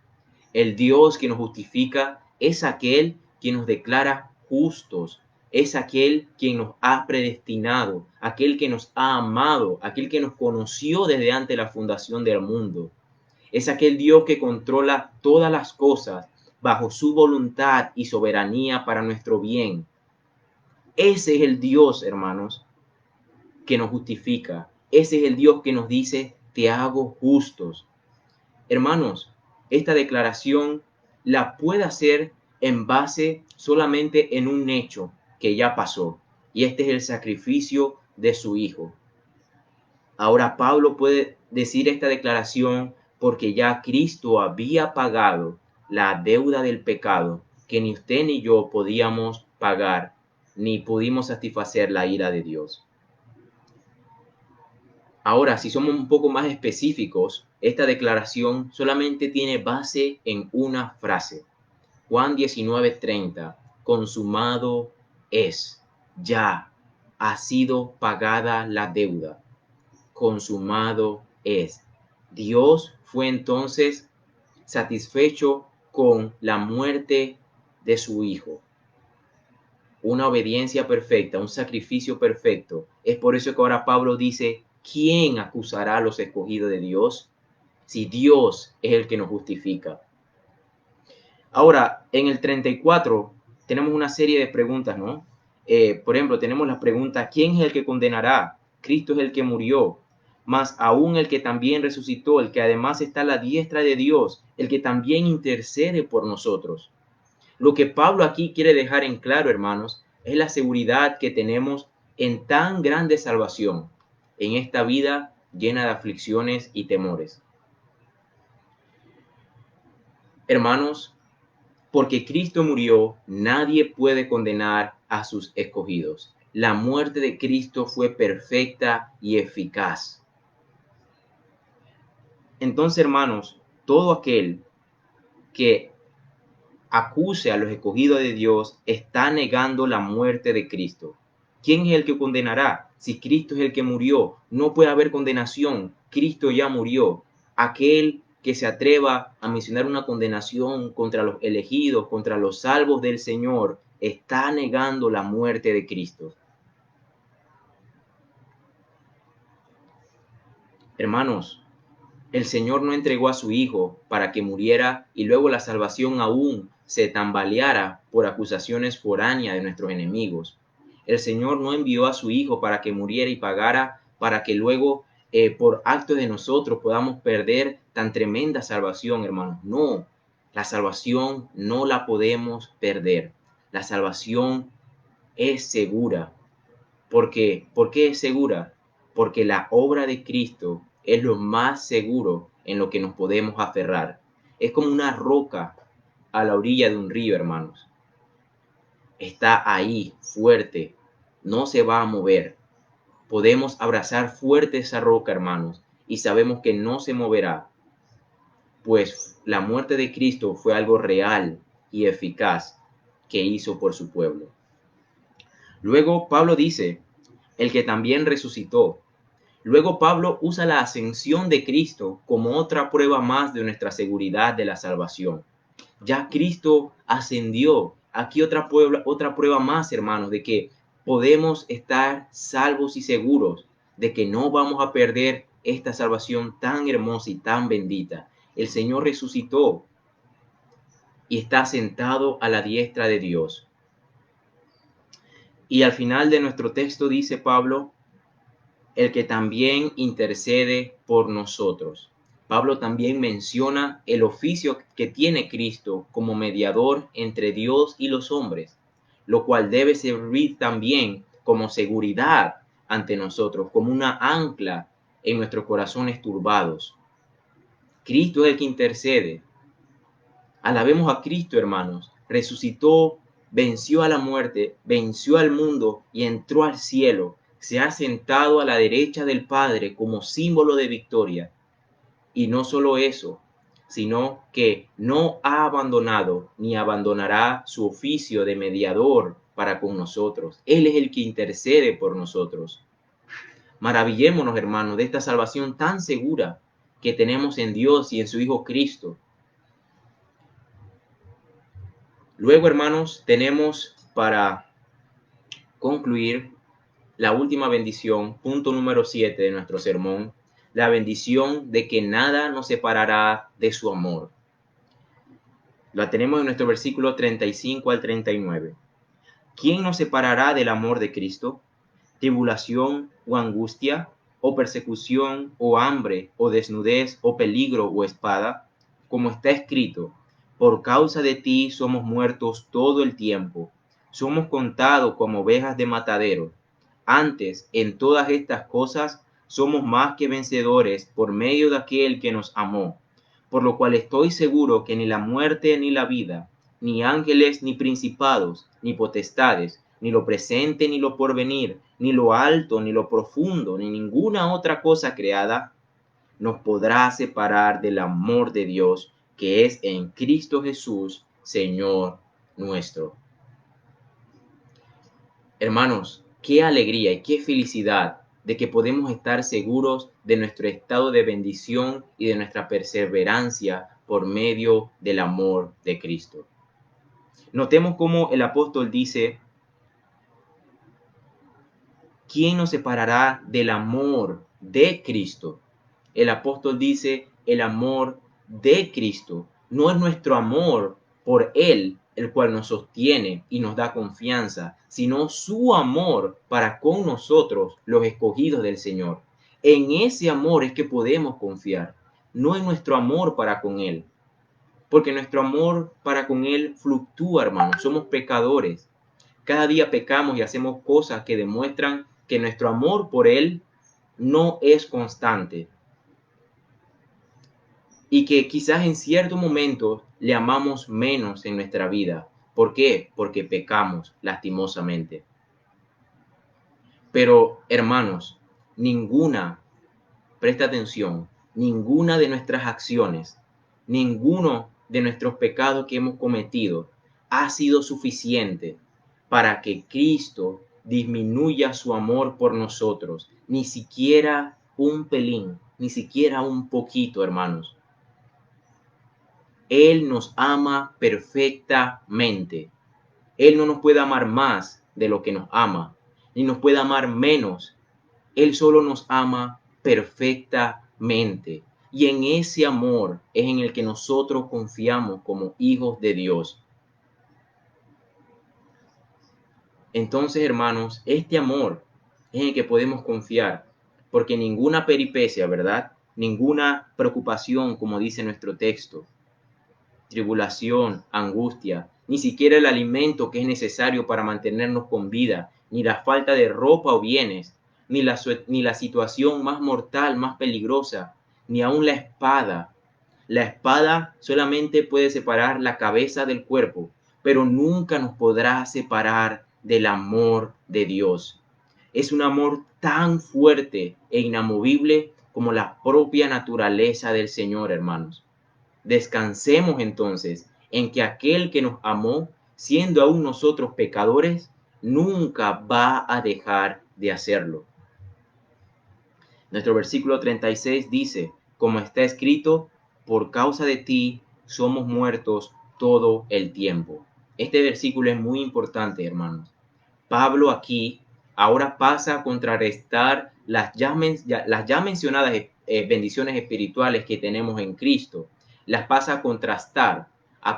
El Dios que nos justifica es aquel que nos declara justos, es aquel quien nos ha predestinado, aquel que nos ha amado, aquel que nos conoció desde antes de la fundación del mundo. Es aquel Dios que controla todas las cosas bajo su voluntad y soberanía para nuestro bien. Ese es el Dios, hermanos, que nos justifica. Ese es el Dios que nos dice, te hago justos. Hermanos, esta declaración la puede hacer en base solamente en un hecho que ya pasó, y este es el sacrificio de su Hijo. Ahora Pablo puede decir esta declaración porque ya Cristo había pagado la deuda del pecado que ni usted ni yo podíamos pagar, ni pudimos satisfacer la ira de Dios. Ahora, si somos un poco más específicos, esta declaración solamente tiene base en una frase. Juan 19:30, consumado es, ya ha sido pagada la deuda. Consumado es. Dios fue entonces satisfecho con la muerte de su Hijo. Una obediencia perfecta, un sacrificio perfecto. Es por eso que ahora Pablo dice, ¿quién acusará a los escogidos de Dios? Si Dios es el que nos justifica. Ahora, en el 34 tenemos una serie de preguntas, ¿no? Por ejemplo, tenemos la pregunta, ¿quién es el que condenará? Cristo es el que murió, más aún el que también resucitó, el que además está a la diestra de Dios, el que también intercede por nosotros. Lo que Pablo aquí quiere dejar en claro, hermanos, es la seguridad que tenemos en tan grande salvación, en esta vida llena de aflicciones y temores. Hermanos, porque Cristo murió, nadie puede condenar a sus escogidos. La muerte de Cristo fue perfecta y eficaz. Entonces, hermanos, todo aquel que acuse a los escogidos de Dios está negando la muerte de Cristo. ¿Quién es el que condenará? Si Cristo es el que murió, no puede haber condenación. Cristo ya murió. Aquel que se atreva a mencionar una condenación contra los elegidos, contra los salvos del Señor, está negando la muerte de Cristo. Hermanos, el Señor no entregó a su Hijo para que muriera y luego la salvación aún se tambaleara por acusaciones foráneas de nuestros enemigos. El Señor no envió a su Hijo para que muriera y pagara para que luego por actos de nosotros podamos perder tan tremenda salvación, hermanos. No, la salvación no la podemos perder. La salvación es segura. ¿Por qué? ¿Por qué es segura? Porque la obra de Cristo es lo más seguro en lo que nos podemos aferrar. Es como una roca a la orilla de un río, hermanos. Está ahí, fuerte, no se va a mover. Podemos abrazar fuerte esa roca, hermanos, y sabemos que no se moverá, pues la muerte de Cristo fue algo real y eficaz que hizo por su pueblo. Luego Pablo dice, el que también resucitó. Luego Pablo usa la ascensión de Cristo como otra prueba más de nuestra seguridad de la salvación. Ya Cristo ascendió. Aquí otra prueba más, hermanos, de que podemos estar salvos y seguros de que no vamos a perder esta salvación tan hermosa y tan bendita. El Señor resucitó y está sentado a la diestra de Dios. Y al final de nuestro texto dice Pablo, el que también intercede por nosotros. Pablo también menciona el oficio que tiene Cristo como mediador entre Dios y los hombres, lo cual debe servir también como seguridad ante nosotros, como una ancla en nuestros corazones turbados. Cristo es el que intercede. Alabemos a Cristo, hermanos. Resucitó, venció a la muerte, venció al mundo y entró al cielo. Se ha sentado a la derecha del Padre como símbolo de victoria. Y no solo eso, sino que no ha abandonado ni abandonará su oficio de mediador para con nosotros. Él es el que intercede por nosotros. Maravillémonos, hermanos, de esta salvación tan segura que tenemos en Dios y en su Hijo Cristo. Luego, hermanos, tenemos para concluir la última bendición, punto número 7 de nuestro sermón, la bendición de que nada nos separará de su amor. La tenemos en nuestro versículo 35 al 39. ¿Quién nos separará del amor de Cristo? ¿Tribulación o angustia, o persecución, o hambre, o desnudez, o peligro, o espada? Como está escrito, por causa de ti somos muertos todo el tiempo, somos contados como ovejas de matadero. Antes, en todas estas cosas, somos más que vencedores por medio de aquel que nos amó. Por lo cual estoy seguro que ni la muerte ni la vida, ni ángeles ni principados, ni potestades, ni lo presente ni lo porvenir, ni lo alto ni lo profundo, ni ninguna otra cosa creada, nos podrá separar del amor de Dios que es en Cristo Jesús, Señor nuestro. Hermanos, qué alegría y qué felicidad de que podemos estar seguros de nuestro estado de bendición y de nuestra perseverancia por medio del amor de Cristo. Notemos cómo el apóstol dice, ¿quién nos separará del amor de Cristo? El apóstol dice, el amor de Cristo. No es nuestro amor por Él el cual nos sostiene y nos da confianza, sino su amor para con nosotros, los escogidos del Señor. En ese amor es que podemos confiar, no en nuestro amor para con Él. Porque nuestro amor para con Él fluctúa, hermanos. Somos pecadores. Cada día pecamos y hacemos cosas que demuestran que nuestro amor por Él no es constante. Y que quizás en cierto momento le amamos menos en nuestra vida. ¿Por qué? Porque pecamos lastimosamente. Pero, hermanos, presta atención, ninguna de nuestras acciones, ninguno de nuestros pecados que hemos cometido ha sido suficiente para que Cristo disminuya su amor por nosotros, ni siquiera un pelín, ni siquiera un poquito, hermanos. Él nos ama perfectamente. Él no nos puede amar más de lo que nos ama, ni nos puede amar menos. Él solo nos ama perfectamente. Y en ese amor es en el que nosotros confiamos como hijos de Dios. Entonces, hermanos, este amor es en el que podemos confiar, porque ninguna peripecia, ¿verdad? Ninguna preocupación, como dice nuestro texto, tribulación, angustia, ni siquiera el alimento que es necesario para mantenernos con vida, ni la falta de ropa o bienes, ni la situación más mortal, más peligrosa, ni aun la espada. La espada solamente puede separar la cabeza del cuerpo, pero nunca nos podrá separar del amor de Dios. Es un amor tan fuerte e inamovible como la propia naturaleza del Señor, hermanos. Descansemos entonces en que aquel que nos amó, siendo aún nosotros pecadores, nunca va a dejar de hacerlo. Nuestro versículo 36 dice, como está escrito, por causa de ti somos muertos todo el tiempo. Este versículo es muy importante, hermanos. Pablo aquí ahora pasa a contrarrestar las ya mencionadas bendiciones espirituales que tenemos en Cristo. Las pasa a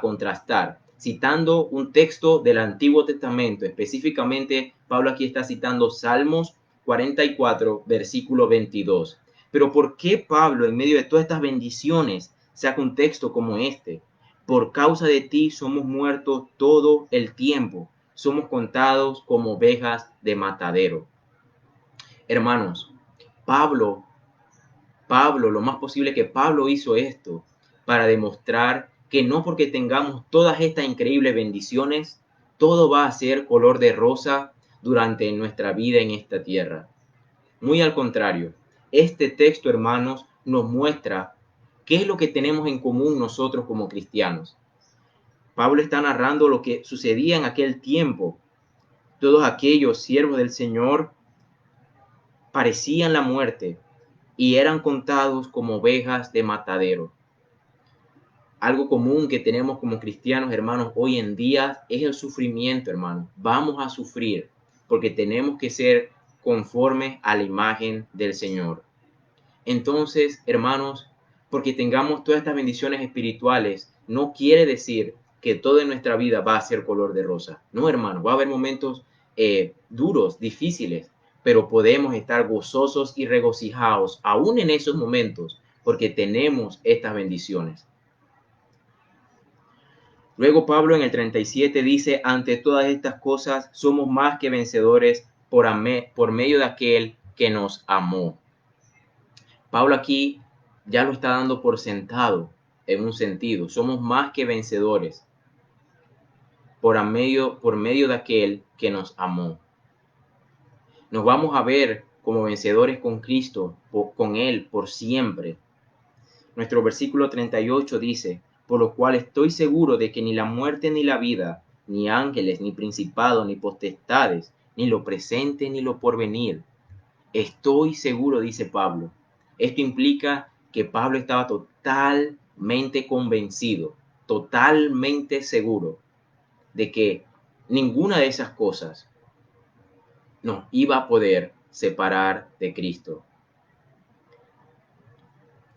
contrastar, citando un texto del Antiguo Testamento. Específicamente, Pablo aquí está citando Salmos 44, versículo 22. Pero ¿por qué Pablo, en medio de todas estas bendiciones, saca un texto como este? Por causa de ti somos muertos todo el tiempo. Somos contados como ovejas de matadero. Hermanos, Pablo, lo más posible que Pablo hizo esto para demostrar que no porque tengamos todas estas increíbles bendiciones, todo va a ser color de rosa durante nuestra vida en esta tierra. Muy al contrario, este texto, hermanos, nos muestra qué es lo que tenemos en común nosotros como cristianos. Pablo está narrando lo que sucedía en aquel tiempo. Todos aquellos siervos del Señor parecían la muerte y eran contados como ovejas de matadero. Algo común que tenemos como cristianos, hermanos, hoy en día es el sufrimiento, hermanos. Vamos a sufrir porque tenemos que ser conformes a la imagen del Señor. Entonces, hermanos, porque tengamos todas estas bendiciones espirituales, no quiere decir que toda nuestra vida va a ser color de rosa. No, hermanos, va a haber momentos duros, difíciles, pero podemos estar gozosos y regocijados aún en esos momentos porque tenemos estas bendiciones. Luego Pablo en el 37 dice, ante todas estas cosas somos más que vencedores por medio de aquel que nos amó. Pablo aquí ya lo está dando por sentado en un sentido. Somos más que vencedores por medio de aquel que nos amó. Nos vamos a ver como vencedores con Cristo, con Él por siempre. Nuestro versículo 38 dice, por lo cual estoy seguro de que ni la muerte ni la vida, ni ángeles, ni principados, ni potestades, ni lo presente, ni lo porvenir. Estoy seguro, dice Pablo. Esto implica que Pablo estaba totalmente convencido, totalmente seguro de que ninguna de esas cosas nos iba a poder separar de Cristo.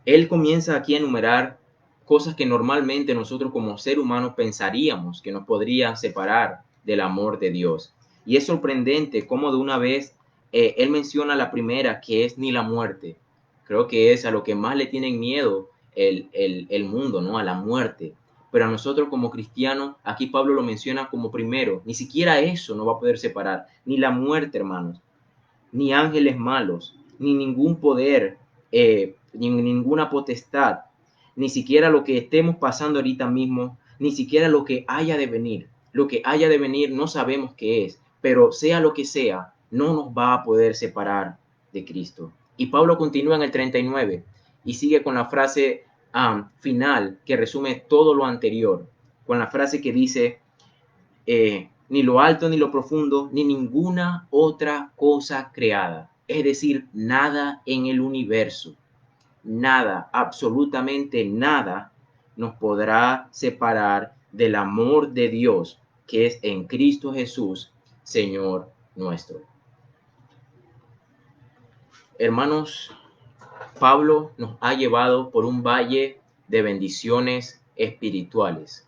Él comienza aquí a enumerar cosas que normalmente nosotros como ser humanos pensaríamos que nos podrían separar del amor de Dios. Y es sorprendente cómo de una vez él menciona la primera, que es ni la muerte. Creo que es a lo que más le tienen miedo el mundo, ¿no? A la muerte. Pero a nosotros como cristianos, aquí Pablo lo menciona como primero. Ni siquiera eso nos va a poder separar. Ni la muerte, hermanos. Ni ángeles malos. Ni ningún poder. Ni ninguna potestad. Ni siquiera lo que estemos pasando ahorita mismo. Ni siquiera lo que haya de venir. Lo que haya de venir no sabemos qué es. Pero sea lo que sea, no nos va a poder separar de Cristo. Y Pablo continúa en el 39 y sigue con la frase final que resume todo lo anterior, con la frase que dice, ni lo alto, ni lo profundo, ni ninguna otra cosa creada. Es decir, nada en el universo, nada, absolutamente nada, nos podrá separar del amor de Dios que es en Cristo Jesús, Señor nuestro. Hermanos, Pablo nos ha llevado por un valle de bendiciones espirituales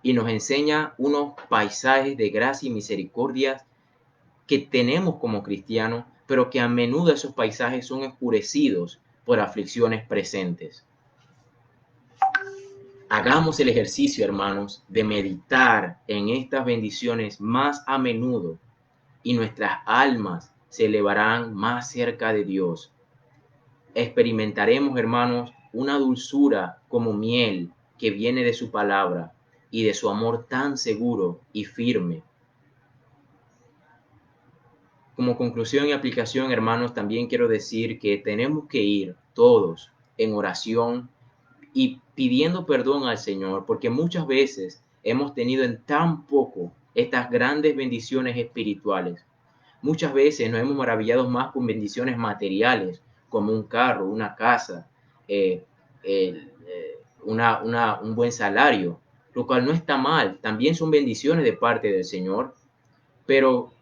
y nos enseña unos paisajes de gracia y misericordia que tenemos como cristianos, pero que a menudo esos paisajes son oscurecidos por aflicciones presentes. Hagamos el ejercicio, hermanos, de meditar en estas bendiciones más a menudo y nuestras almas se elevarán más cerca de Dios. Experimentaremos, hermanos, una dulzura como miel que viene de su palabra y de su amor tan seguro y firme. Como conclusión y aplicación, hermanos, también quiero decir que tenemos que ir todos en oración y pidiendo perdón al Señor, porque muchas veces hemos tenido en tan poco estas grandes bendiciones espirituales. Muchas veces nos hemos maravillado más con bendiciones materiales, como un carro, una casa, eh, un buen salario, lo cual no está mal, también son bendiciones de parte del Señor, pero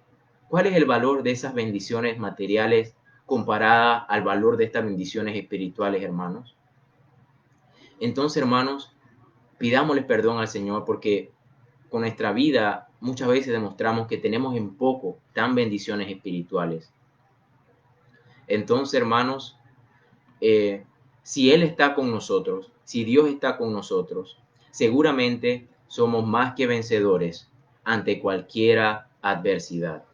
¿cuál es el valor de esas bendiciones materiales comparada al valor de estas bendiciones espirituales, hermanos? Entonces, hermanos, pidámosle perdón al Señor porque con nuestra vida muchas veces demostramos que tenemos en poco tan bendiciones espirituales. Entonces, hermanos, si Él está con nosotros, si Dios está con nosotros, seguramente somos más que vencedores ante cualquier adversidad.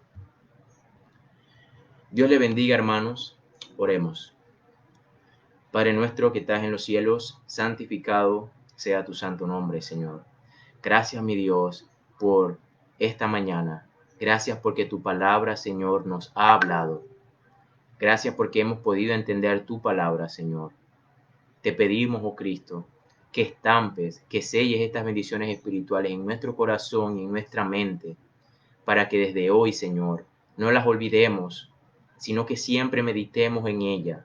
Dios le bendiga, hermanos. Oremos. Padre nuestro que estás en los cielos, santificado sea tu santo nombre, Señor. Gracias, mi Dios, por esta mañana. Gracias porque tu palabra, Señor, nos ha hablado. Gracias porque hemos podido entender tu palabra, Señor. Te pedimos, oh Cristo, que estampes, que selles estas bendiciones espirituales en nuestro corazón y en nuestra mente, para que desde hoy, Señor, no las olvidemos, sino que siempre meditemos en ellas.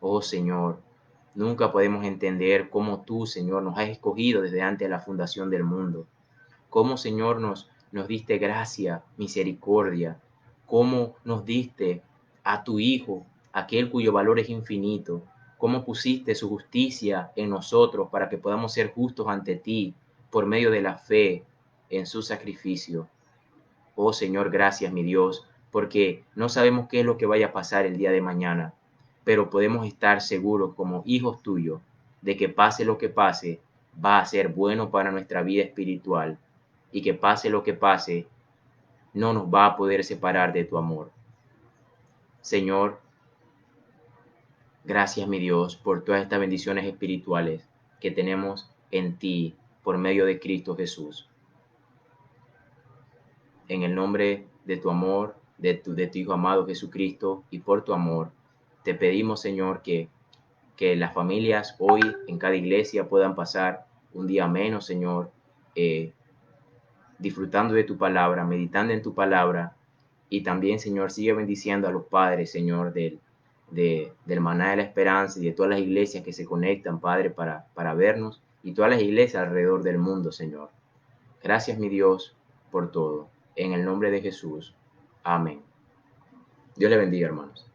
Oh Señor, nunca podemos entender cómo tú, Señor, nos has escogido desde antes de la fundación del mundo. Cómo, Señor, nos diste gracia, misericordia. Cómo nos diste a tu Hijo, aquel cuyo valor es infinito. Cómo pusiste su justicia en nosotros para que podamos ser justos ante ti por medio de la fe en su sacrificio. Oh Señor, gracias, mi Dios, porque no sabemos qué es lo que vaya a pasar el día de mañana, pero podemos estar seguros como hijos tuyos de que pase lo que pase, va a ser bueno para nuestra vida espiritual y que pase lo que pase, no nos va a poder separar de tu amor. Señor, gracias, mi Dios, por todas estas bendiciones espirituales que tenemos en ti por medio de Cristo Jesús. En el nombre de tu amor, de tu Hijo amado Jesucristo, y por tu amor, te pedimos, Señor, que las familias hoy en cada iglesia puedan pasar un día menos, Señor, disfrutando de tu palabra, meditando en tu palabra, y también, Señor, sigue bendiciendo a los padres, Señor, del Maná de la Esperanza y de todas las iglesias que se conectan, Padre, para vernos, y todas las iglesias alrededor del mundo, Señor. Gracias, mi Dios, por todo. En el nombre de Jesús. Amén. Dios le bendiga, hermanos.